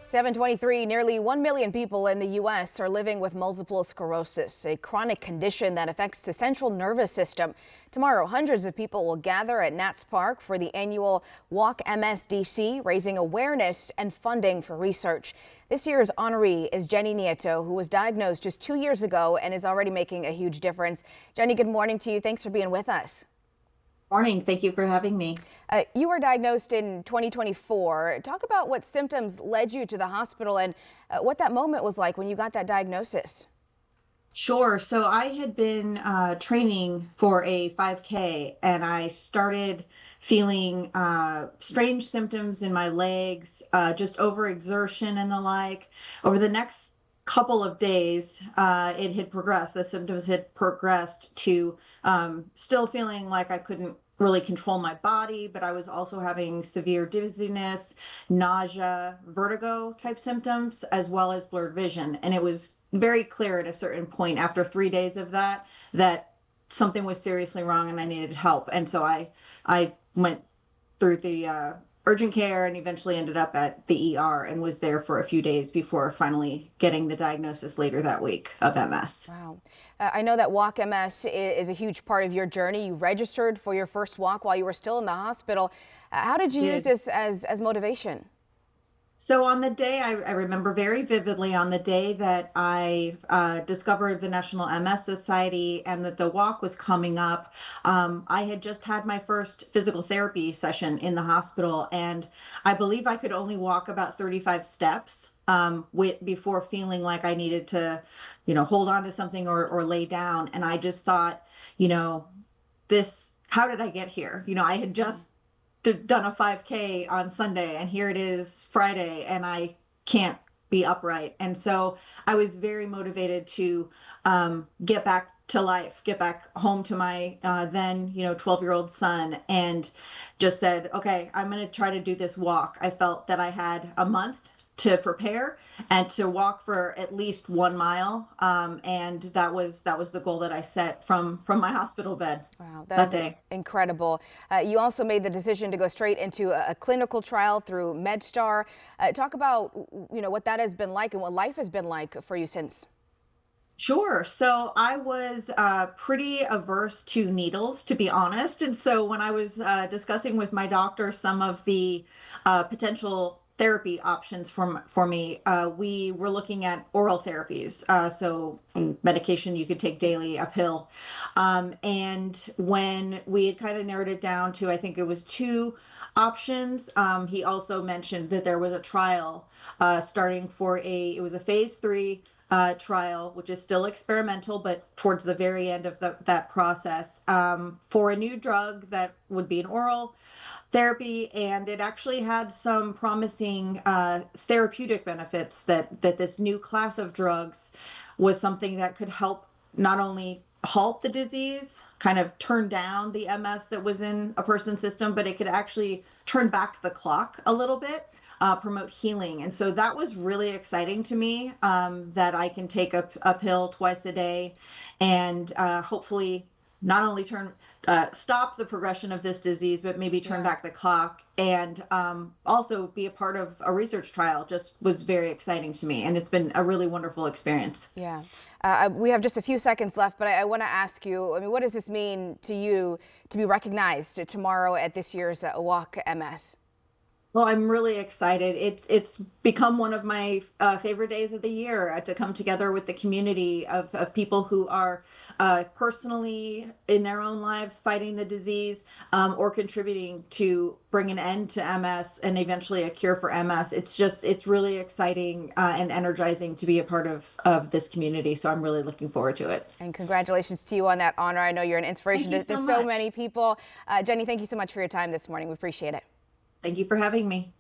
723, nearly 1 million people in the U.S. are living with multiple sclerosis, a chronic condition that affects the central nervous system. Tomorrow, hundreds of people will gather at Nats Park for the annual Walk MS-DC, raising awareness and funding for research. This year's honoree is Jenny Nieto, who was diagnosed just 2 years ago and is already making a huge difference. Jenny, good morning to you. Thanks for being with us. Morning. Thank you for having me. You were diagnosed in 2024. Talk about what symptoms led you to the hospital and what that moment was like when you got that diagnosis. Sure. So I had been training for a 5K and I started feeling strange symptoms in my legs, just overexertion and the like. Over the next couple of days, it had progressed. The symptoms had progressed to still feeling like I couldn't really control my body, but I was also having severe dizziness, nausea, vertigo type symptoms, as well as blurred vision. And it was very clear at a certain point after 3 days of that something was seriously wrong and I needed help. And so I went through the urgent care and eventually ended up at the ER and was there for a few days before finally getting the diagnosis later that week of MS. Wow. I know that Walk MS is a huge part of your journey. You registered for your first walk while you were still in the hospital. How did you use this as motivation? So on the day, I remember very vividly on the day that I discovered the National MS Society and that the walk was coming up, I had just had my first physical therapy session in the hospital, and I believe I could only walk about 35 steps before feeling like I needed to, hold on to something or lay down. And I just thought, you know, how did I get here? I had just done a 5K on Sunday and here it is Friday and I can't be upright. And so I was very motivated to get back to life, get back home to my then 12-year-old son, and just said, okay, I'm going to try to do this walk. I felt that I had a month to prepare and to walk for at least 1 mile, and that was the goal that I set from my hospital bed. Wow, that that's day. incredible. You also made the decision to go straight into a clinical trial through MedStar. Talk about what that has been like and what life has been like for you since. Sure. So I was pretty averse to needles, to be honest. And so when I was discussing with my doctor some of the potential therapy options for me, we were looking at oral therapies. So medication you could take daily, a pill. And when we had kind of narrowed it down to, I think it was 2 options, he also mentioned that there was a trial starting for it was a phase 3 trial, which is still experimental, but towards the very end of that process, for a new drug that would be an oral therapy, and it actually had some promising therapeutic benefits that this new class of drugs was something that could help not only halt the disease, kind of turn down the MS that was in a person's system, but it could actually turn back the clock a little bit, promote healing. And so that was really exciting to me, that I can take a pill twice a day and hopefully not only stop the progression of this disease, but maybe turn back the clock, and also be a part of a research trial just was very exciting to me. And it's been a really wonderful experience. Yeah. We have just a few seconds left, but I want to ask you, what does this mean to you to be recognized tomorrow at this year's Walk MS? Well, I'm really excited. It's become one of my favorite days of the year, to come together with the community of people who are personally in their own lives fighting the disease, or contributing to bring an end to MS and eventually a cure for MS. It's really exciting and energizing to be a part of this community. So I'm really looking forward to it. And congratulations to you on that honor. I know you're an inspiration Thank you to so so much. many people. Jenny, thank you so much for your time this morning. We appreciate it. Thank you for having me.